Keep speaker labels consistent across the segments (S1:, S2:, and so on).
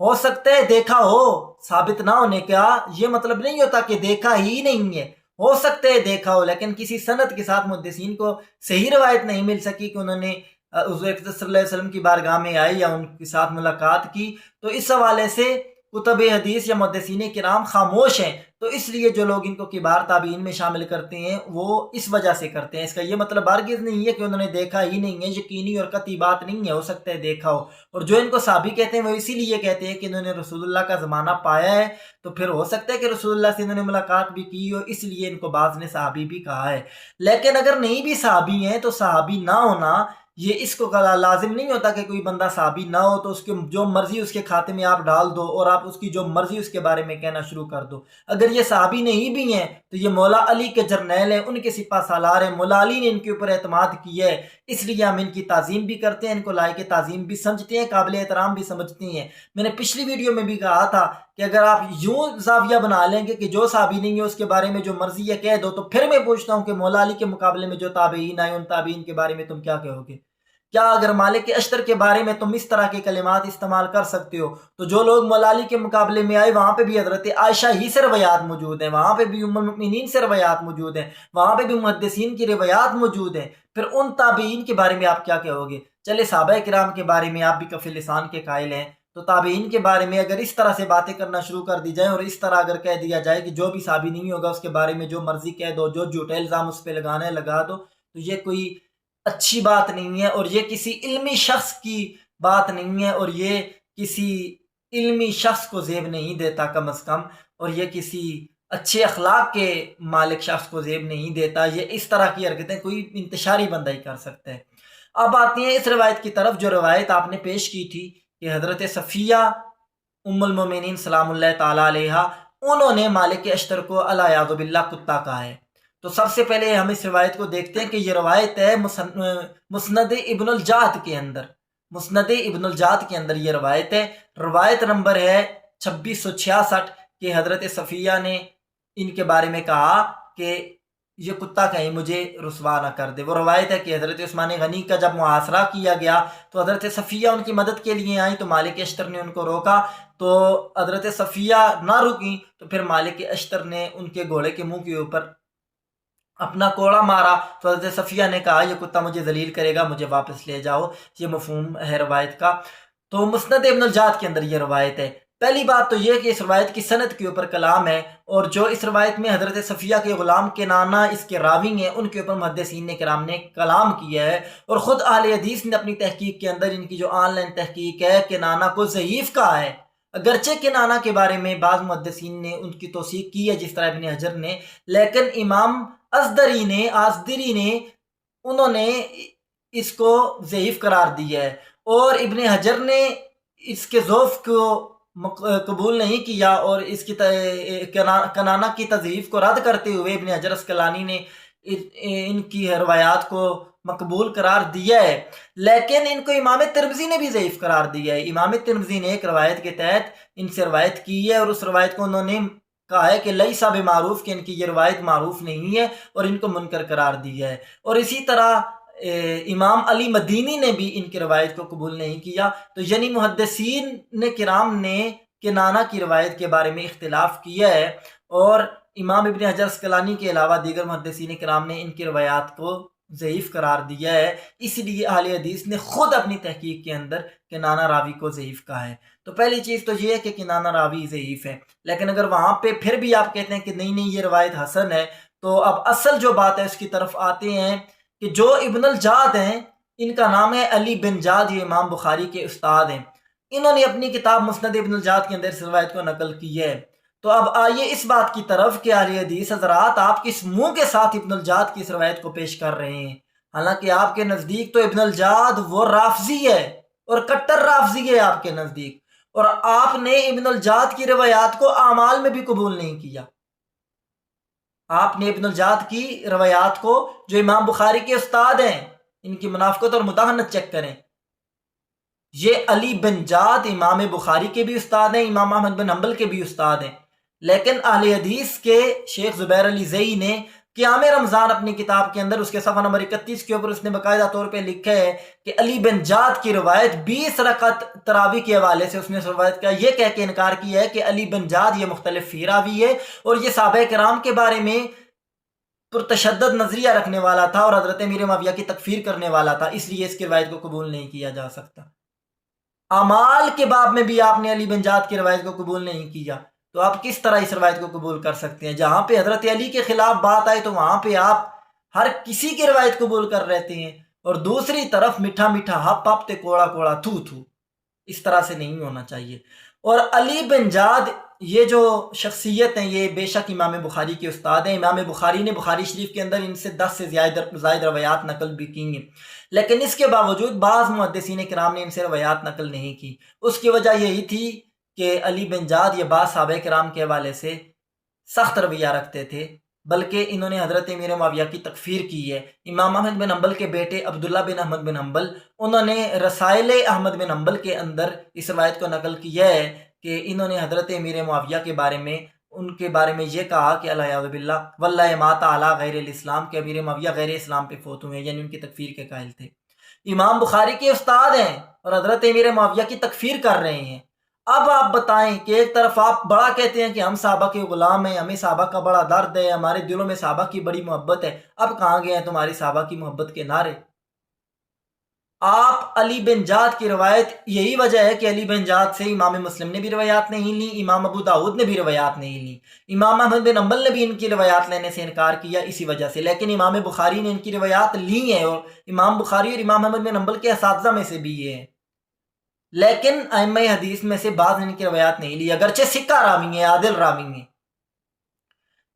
S1: ہو سکتا ہے دیکھا ہو، ثابت نہ ہونے کا یہ مطلب نہیں ہوتا کہ دیکھا ہی نہیں ہے، ہو سکتا ہے دیکھا ہو، لیکن کسی سند کے ساتھ محدثین کو صحیح روایت نہیں مل سکی کہ انہوں نے حضور اقدس صلی اللہ علیہ وسلم کی بارگاہ میں آئی یا ان کے ساتھ ملاقات کی، تو اس حوالے سے کتب حدیث یا محدثین کرام خاموش ہیں۔ تو اس لیے جو لوگ ان کو کبار تابعین میں شامل کرتے ہیں وہ اس وجہ سے کرتے ہیں۔ اس کا یہ مطلب ہرگز نہیں ہے کہ انہوں نے دیکھا ہی نہیں ہے، یقینی اور قطعی بات نہیں ہے، ہو سکتا ہے دیکھا ہو۔ اور جو ان کو صحابی کہتے ہیں وہ اسی لیے کہتے ہیں کہ انہوں نے رسول اللہ کا زمانہ پایا ہے، تو پھر ہو سکتا ہے کہ رسول اللہ سے انہوں نے ملاقات بھی کی ہو، اس لیے ان کو بعض نے صحابی بھی کہا ہے۔ لیکن اگر نہیں بھی صحابی ہیں تو صحابی نہ ہونا یہ اس کو لازم نہیں ہوتا کہ کوئی بندہ صحابی نہ ہو تو اس کے جو مرضی اس کے کھاتے میں آپ ڈال دو اور آپ اس کی جو مرضی اس کے بارے میں کہنا شروع کر دو۔ اگر یہ صحابی نہیں بھی ہیں تو یہ مولا علی کے جرنیل ہیں، ان کے سپہ سالار ہیں، مولا علی نے ان کے اوپر اعتماد کیا ہے، اس لیے ہم ان کی تعظیم بھی کرتے ہیں، ان کو لائق تعظیم بھی سمجھتے ہیں، قابل احترام بھی سمجھتے ہیں۔ میں نے پچھلی ویڈیو میں بھی کہا تھا کہ اگر آپ یوں زاویہ بنا لیں گے کہ جو صحابی نہیں ہے اس کے بارے میں جو مرضی ہے کہہ دو، تو پھر میں پوچھتا ہوں کہ مولا علی کے مقابلے میں جو تابعین آئے ان تابعین کے بارے میں تم کیا کہو گے؟ کیا اگر مالک اشتر کے بارے میں تم اس طرح کے کلمات استعمال کر سکتے ہو تو جو لوگ مولا علی کے مقابلے میں آئے وہاں پہ بھی حضرت عائشہ ہی سے روایات موجود ہیں، وہاں پہ بھی ام المؤمنین سے روایات موجود ہیں، وہاں پہ بھی محدثین کی روایات موجود ہیں، پھر ان تابعین کے بارے میں آپ کیا کہو گے؟ چلے صحابہ کرام کے بارے میں آپ بھی کف لسان کے قائل ہیں، تو تابعین کے بارے میں اگر اس طرح سے باتیں کرنا شروع کر دی جائیں اور اس طرح اگر کہہ دیا جائے کہ جو بھی صحابی نہیں ہوگا اس کے بارے میں جو مرضی کہہ دو، جو جھوٹے الزام اس پہ لگانا ہے لگا دو، تو یہ کوئی اچھی بات نہیں ہے، اور یہ کسی علمی شخص کی بات نہیں ہے، اور یہ کسی علمی شخص کو زیب نہیں دیتا کم از کم، اور یہ کسی اچھے اخلاق کے مالک شخص کو زیب نہیں دیتا۔ یہ اس طرح کی حرکتیں کوئی انتشاری بندہ ہی کر سکتا ہے۔ اب آتی ہیں اس روایت کی طرف، جو روایت آپ نے پیش کی تھی کہ حضرت صفیہ ام المومنین سلام اللہ تعالیٰ علیہا انہوں نے مالک اشتر کو الیاذ باللہ کتا کہا ہے۔ تو سب سے پہلے ہم اس روایت کو دیکھتے ہیں کہ یہ روایت ہے مسند ابن الجعد کے اندر، مسند ابن الجعد کے اندر یہ روایت ہے، روایت نمبر ہے 2666 کہ حضرت صفیہ نے ان کے بارے میں کہا کہ یہ کتا کہیں مجھے رسوا نہ کر دے۔ وہ روایت ہے کہ حضرت عثمان غنی کا جب محاصرہ کیا گیا تو حضرت صفیہ ان کی مدد کے لیے آئیں تو مالک اشتر نے ان کو روکا، تو حضرت صفیہ نہ رکیں تو پھر مالک اشتر نے ان کے گھوڑے کے منہ کے اوپر اپنا کوڑا مارا، تو حضرت صفیہ نے کہا یہ کتا مجھے ذلیل کرے گا، مجھے واپس لے جاؤ۔ یہ مفہوم ہے روایت کا۔ تو مسند ابن الجعد کے اندر یہ روایت ہے۔ پہلی بات تو یہ کہ اس روایت کی سند کے اوپر کلام ہے، اور جو اس روایت میں حضرت صفیہ کے غلام کنانہ اس کے راوی ہیں ان کے اوپر محدثین کرام نے کلام کیا ہے، اور خود اہل حدیث نے اپنی تحقیق کے اندر ان کی جو آن لائن تحقیق ہے کنانہ کو ضعیف کہا ہے۔ اگرچہ کنانہ کے بارے میں بعض محدثین نے ان کی توثیق کی ہے جس طرح ابن حجر نے، لیکن امام آزدری نے انہوں نے اس کو ضعیف قرار دیا ہے، اور ابن حجر نے اس کے ضعف کو قبول نہیں کیا، اور اس کی کنانہ کی تضعیف کو رد کرتے ہوئے ابن حجر اسقلانی نے ان کی روایات کو مقبول قرار دیا ہے، لیکن ان کو امام ترمذی نے بھی ضعیف قرار دیا ہے۔ امام ترمذی نے ایک روایت کے تحت ان سے روایت کی ہے، اور اس روایت کو انہوں نے کہا ہے کہ لیسا بمعروف، کہ ان کی یہ روایت معروف نہیں ہے، اور ان کو منکر قرار دیا ہے۔ اور اسی طرح امام علی مدینی نے بھی ان کی روایت کو قبول نہیں کیا۔ تو یعنی محدثین کرام نے کنانہ کی روایت کے بارے میں اختلاف کیا ہے، اور امام ابن حجر اسقلانی کے علاوہ دیگر محدثین کرام نے ان کی روایات کو ضعیف قرار دیا ہے، اس لیے اہل حدیث نے خود اپنی تحقیق کے اندر کنانہ راوی کو ضعیف کہا ہے۔ تو پہلی چیز تو یہ ہے کہ کنانہ راوی ضعیف ہے، لیکن اگر وہاں پہ پھر بھی آپ کہتے ہیں کہ نہیں یہ روایت حسن ہے، تو اب اصل جو بات ہے اس کی طرف آتے ہیں کہ جو ابن الجعد ہیں ان کا نام ہے علی بن جعد، یہ امام بخاری کے استاد ہیں، انہوں نے اپنی کتاب مسند ابن الجعد کے اندر اس روایت کو نقل کی ہے۔ تو اب آئیے اس بات کی طرف کہ اہل حدیث حضرات آپ کس منہ کے ساتھ ابن الجعد کی اس روایت کو پیش کر رہے ہیں، حالانکہ آپ کے نزدیک تو ابن الجعد وہ رافضی ہے، اور کٹر رافضی ہے آپ کے نزدیک، اور آپ نے ابن الجعد کی روایات کو اعمال میں بھی قبول نہیں کیا۔ آپ نے ابن الجعد کی روایات کو، جو امام بخاری کے استاد ہیں، ان کی منافقت اور مداہنت چیک کریں، یہ علی بن جعد امام بخاری کے بھی استاد ہیں، امام احمد بن حنبل کے بھی استاد ہیں، لیکن اہل حدیث کے شیخ زبیر علی زئی نے قیام رمضان اپنی کتاب کے اندر اس کے صفحہ نمبر 31 کے اوپر اس نے باقاعدہ طور پہ لکھا ہے کہ علی بن جاد کی روایت 20 رکعت تراویح کے حوالے سے اس نے روایت کا یہ کہہ کے انکار کیا ہے کہ علی بن جاد یہ مختلف فی راوی ہے اور یہ صحابہ کرام کے بارے میں پرتشدد نظریہ رکھنے والا تھا اور حضرت امیر معاویہ کی تکفیر کرنے والا تھا، اس لیے اس کی روایت کو قبول نہیں کیا جا سکتا۔ اعمال کے باب میں بھی آپ نے علی بن جاد کی روایت کو قبول نہیں کیا، تو آپ کس طرح اس روایت کو قبول کر سکتے ہیں؟ جہاں پہ حضرت علی کے خلاف بات آئے تو وہاں پہ آپ ہر کسی کی روایت قبول کر رہتے ہیں، اور دوسری طرف میٹھا میٹھا ہپ ہپ تے کوڑا کوڑا تھو تھو، اس طرح سے نہیں ہونا چاہیے۔ اور علی بن جاد یہ جو شخصیت ہیں یہ بے شک امام بخاری کے استاد ہیں، امام بخاری نے بخاری شریف کے اندر ان سے 10 سے زائد روایات نقل بھی کی ہیں، لیکن اس کے باوجود بعض محدثین کرام نے ان سے روایات نقل نہیں کی۔ اس کی وجہ یہی تھی کہ علی بن جاد یہ بعض صحابہ کرام کے حوالے سے سخت رویہ رکھتے تھے، بلکہ انہوں نے حضرت امیر معاویہ کی تکفیر کی ہے۔ امام احمد بن حنبل کے بیٹے عبداللہ بن احمد بن حنبل انہوں نے رسائل احمد بن حنبل کے اندر اس روایت کو نقل کیا ہے کہ انہوں نے حضرت امیر معاویہ کے بارے میں ان کے بارے میں یہ کہا کہ الیاذ باللہ واللہ ما تعالی غیر الاسلام، کہ امیر معاویہ غیر اسلام پہ فوت ہوئے، یعنی ان کی تکفیر کے قائل تھے۔ امام بخاری کے استاد ہیں اور حضرت امیر معاویہ کی تکفیر کر رہے ہیں۔ اب آپ بتائیں کہ ایک طرف آپ بڑا کہتے ہیں کہ ہم صحابہ کے غلام ہیں، ہمیں صحابہ کا بڑا درد ہے، ہمارے دلوں میں صحابہ کی بڑی محبت ہے، اب کہاں گئے ہیں تمہاری صحابہ کی محبت کے نعرے؟ آپ علی بن جاد کی روایت، یہی وجہ ہے کہ علی بن جاد سے امام مسلم نے بھی روایات نہیں لی، امام ابو داؤد نے بھی روایات نہیں لی، امام احمد بن حنبل نے بھی ان کی روایات لینے سے انکار کیا اسی وجہ سے، لیکن امام بخاری نے ان کی روایات لی ہیں، اور امام بخاری اور امام احمد بن حنبل کے اساتذہ میں سے بھی یہ ہیں، لیکن ائمہ حدیث میں سے بعض نے ان کی روایات نہیں لی، اگرچہ ثقہ راوی ہیں، عادل راوی ہیں۔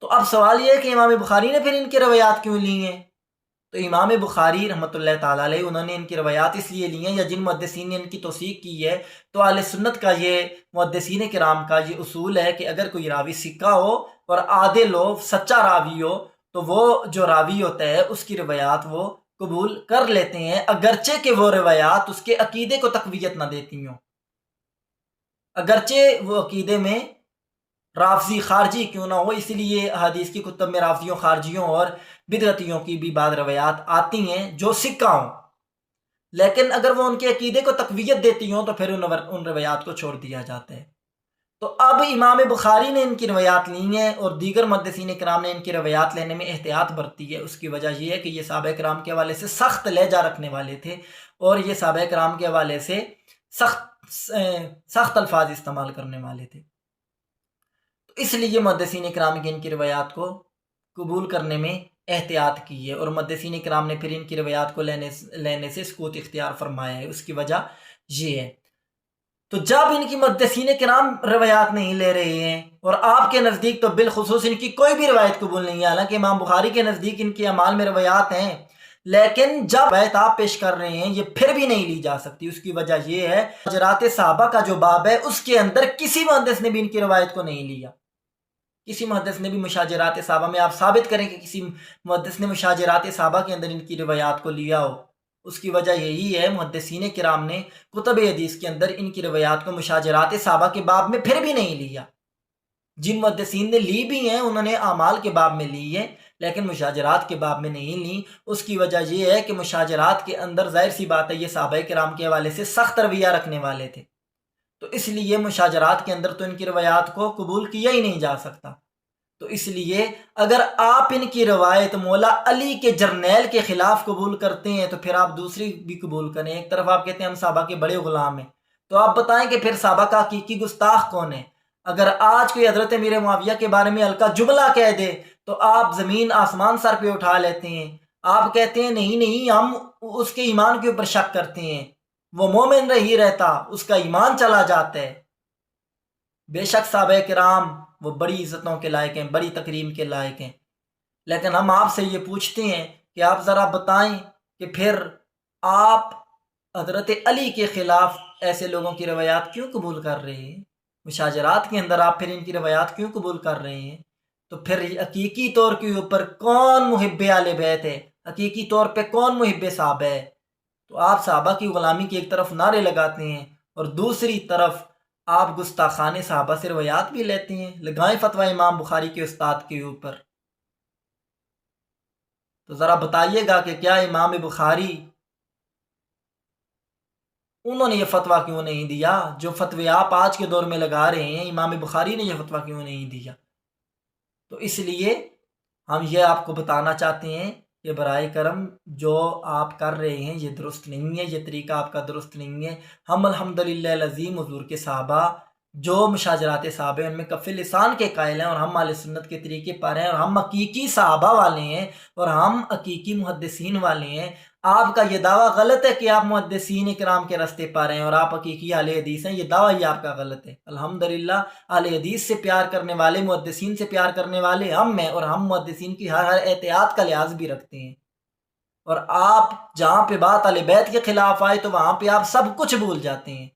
S1: تو اب سوال یہ ہے کہ امام بخاری نے پھر ان کی روایات کیوں لی ہیں؟ تو امام بخاری رحمۃ اللہ تعالیٰ علیہ انہوں نے ان کی روایات اس لیے لی ہیں، یا جن محدثین نے ان کی توثیق کی ہے، تو اہل سنت کا یہ محدثین کرام کا یہ اصول ہے کہ اگر کوئی راوی ثقہ ہو اور عادل ہو، سچا راوی ہو، تو وہ جو راوی ہوتا ہے اس کی روایات وہ قبول کر لیتے ہیں، اگرچہ کہ وہ روایات اس کے عقیدے کو تقویت نہ دیتی ہوں، اگرچہ وہ عقیدے میں رافضی خارجی کیوں نہ ہو، اسی لیے حدیث کی کتب میں رافضیوں، خارجیوں اور بدعتیوں کی بھی بعض روایات آتی ہیں جو سکہ ہوں، لیکن اگر وہ ان کے عقیدے کو تقویت دیتی ہوں تو پھر ان روایات کو چھوڑ دیا جاتا ہے۔ تو اب امام بخاری نے ان کی روایات لی ہیں اور دیگر محدثین کرام نے ان کی روایات لینے میں احتیاط برتی ہے۔ اس کی وجہ یہ ہے کہ یہ صحابہ کرام کے حوالے سے سخت لہجہ رکھنے والے تھے اور یہ صحابہ کرام کے حوالے سے سخت الفاظ استعمال کرنے والے تھے، تو اس لیے محدثین کرام کی ان کی روایات کو قبول کرنے میں احتیاط کی ہے، اور محدثین کرام نے پھر ان کی روایات کو لینے سے سکوت اختیار فرمایا ہے۔ اس کی وجہ یہ ہے۔ تو جب ان کی محدثین کرام روایات نہیں لے رہے ہیں اور آپ کے نزدیک تو بالخصوص ان کی کوئی بھی روایت قبول نہیں ہے، حالانکہ امام بخاری کے نزدیک ان کے اعمال میں روایات ہیں، لیکن جب روایت آپ پیش کر رہے ہیں یہ پھر بھی نہیں لی جا سکتی۔ اس کی وجہ یہ ہے مہاجرات صحابہ کا جو باب ہے اس کے اندر کسی محدث نے بھی ان کی روایت کو نہیں لیا، کسی محدث نے بھی مشاجرات صحابہ میں آپ ثابت کریں کہ کسی محدث نے مشاجرات صحابہ کے اندر ان کی روایات کو لیا ہو۔ اس کی وجہ یہی ہے محدثین کرام نے کتب حدیث کے اندر ان کی روایات کو مشاجرات صحابہ کے باب میں پھر بھی نہیں لیا۔ جن محدثین نے لی بھی ہیں انہوں نے اعمال کے باب میں لی ہے، لیکن مشاجرات کے باب میں نہیں لی۔ اس کی وجہ یہ ہے کہ مشاجرات کے اندر ظاہر سی بات ہے یہ صحابہ کرام کے حوالے سے سخت رویہ رکھنے والے تھے، تو اس لیے مشاجرات کے اندر تو ان کی روایات کو قبول کیا ہی نہیں جا سکتا۔ تو اس لیے اگر آپ ان کی روایت مولا علی کے جرنیل کے خلاف قبول کرتے ہیں تو پھر آپ دوسری بھی قبول کریں۔ ایک طرف آپ کہتے ہیں ہم صحابہ کے بڑے غلام ہیں، تو آپ بتائیں کہ پھر صحابہ کا حقیقی گستاخ کون ہے؟ اگر آج کوئی حضرت امیر معاویہ کے بارے میں ہلکا جملہ کہہ دے تو آپ زمین آسمان سر پہ اٹھا لیتے ہیں، آپ کہتے ہیں نہیں ہم اس کے ایمان کے اوپر شک کرتے ہیں، وہ مومن رہی رہتا، اس کا ایمان چلا جاتا ہے۔ بے شک صحابہ کرام وہ بڑی عزتوں کے لائق ہیں، بڑی تکریم کے لائق ہیں، لیکن ہم آپ سے یہ پوچھتے ہیں کہ آپ ذرا بتائیں کہ پھر آپ حضرت علی کے خلاف ایسے لوگوں کی روایات کیوں قبول کر رہے ہیں؟ مشاجرات کے اندر آپ پھر ان کی روایات کیوں قبول کر رہے ہیں؟ تو پھر حقیقی طور کے اوپر کون محب اہل بیت ہے؟ حقیقی طور پہ کون محب صحابہ ہے؟ تو آپ صحابہ کی غلامی کی ایک طرف نعرے لگاتے ہیں اور دوسری طرف آپ گستاخانِ صحابہ سے روایات بھی لیتے ہیں۔ لگائیں فتویٰ امام بخاری کے استاد کے اوپر۔ تو ذرا بتائیے گا کہ کیا امام بخاری انہوں نے یہ فتویٰ کیوں نہیں دیا؟ جو فتوی آپ آج کے دور میں لگا رہے ہیں، امام بخاری نے یہ فتویٰ کیوں نہیں دیا؟ تو اس لیے ہم یہ آپ کو بتانا چاہتے ہیں کہ برائے کرم جو آپ کر رہے ہیں یہ درست نہیں ہے، یہ طریقہ آپ کا درست نہیں ہے۔ ہم الحمدللہ العظیم حضور کے صحابہ جو مشاجرات صحابہ ان میں کف لسان کے قائل ہیں، اور ہم اہل سنت کے طریقے پر ہیں، اور ہم حقیقی صحابہ والے ہیں، اور ہم حقیقی محدثین والے ہیں۔ آپ کا یہ دعویٰ غلط ہے کہ آپ محدثین اکرام کے راستے پر ہیں اور آپ حقیقی اہل حدیث ہیں، یہ دعویٰ ہی آپ کا غلط ہے۔ الحمدللہ اہل حدیث سے پیار کرنے والے، محدثین سے پیار کرنے والے ہم ہیں، اور ہم محدثین کی ہر احتیاط کا لحاظ بھی رکھتے ہیں۔ اور آپ جہاں پہ بات اہل بیت کے خلاف آئے تو وہاں پہ آپ سب کچھ بھول جاتے ہیں،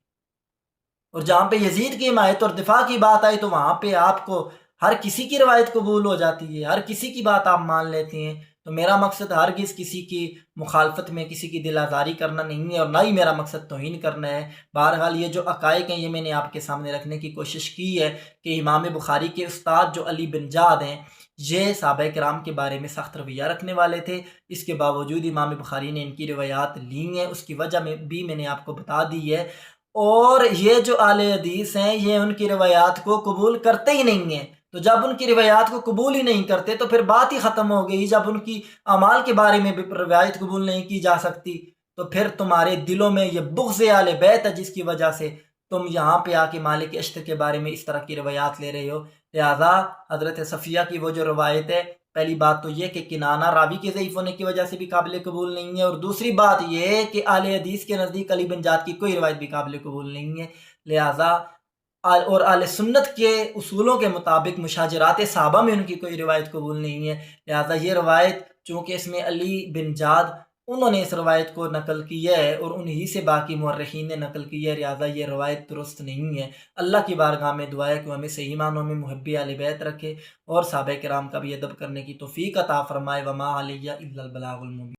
S1: اور جہاں پہ یزید کی حمایت اور دفاع کی بات آئی تو وہاں پہ آپ کو ہر کسی کی روایت قبول ہو جاتی ہے، ہر کسی کی بات آپ مان لیتے ہیں۔ تو میرا مقصد ہرگز کسی کی مخالفت میں کسی کی دل آزاری کرنا نہیں ہے، اور نہ ہی میرا مقصد توہین کرنا ہے۔ بہرحال یہ جو عقائد ہیں یہ میں نے آپ کے سامنے رکھنے کی کوشش کی ہے کہ امام بخاری کے استاد جو علی بن جعد ہیں یہ صحابہ کرام کے بارے میں سخت رویہ رکھنے والے تھے۔ اس کے باوجود امام بخاری نے ان کی روایات لی ہیں، اس کی وجہ بھی میں نے آپ کو بتا دی ہے۔ اور یہ جو اہل حدیث ہیں یہ ان کی روایات کو قبول کرتے ہی نہیں ہیں۔ تو جب ان کی روایات کو قبول ہی نہیں کرتے تو پھر بات ہی ختم ہو گئی۔ جب ان کی اعمال کے بارے میں بھی روایت قبول نہیں کی جا سکتی تو پھر تمہارے دلوں میں یہ بغض اہل بیت ہے، جس کی وجہ سے تم یہاں پہ آ کے مالک اشتر کے بارے میں اس طرح کی روایات لے رہے ہو۔ لہذا حضرت صفیہ کی وہ جو روایت ہے، پہلی بات تو یہ کہ کنانہ راوی کے ضعیف ہونے کی وجہ سے بھی قابل قبول نہیں ہے، اور دوسری بات یہ ہے کہ اہل حدیث کے نزدیک علی بن جعد کی کوئی روایت بھی قابل قبول نہیں ہے۔ لہذا اور اہل سنت کے اصولوں کے مطابق مشاجرات صحابہ میں ان کی کوئی روایت قبول نہیں ہے۔ لہذا یہ روایت چونکہ اس میں علی بن جعد انہوں نے اس روایت کو نقل کیا ہے اور انہی سے باقی مورخین نے نقل کی ہے، لہذا یہ روایت درست نہیں ہے۔ اللہ کی بارگاہ میں دعا ہے کہ ہمیں صحیح معنوں میں محبی اہل بیت رکھے اور صحابہ کرام کا بھی ادب کرنے کی توفیق عطا فرمائے۔ وما علیہ الا البلاغ المبین۔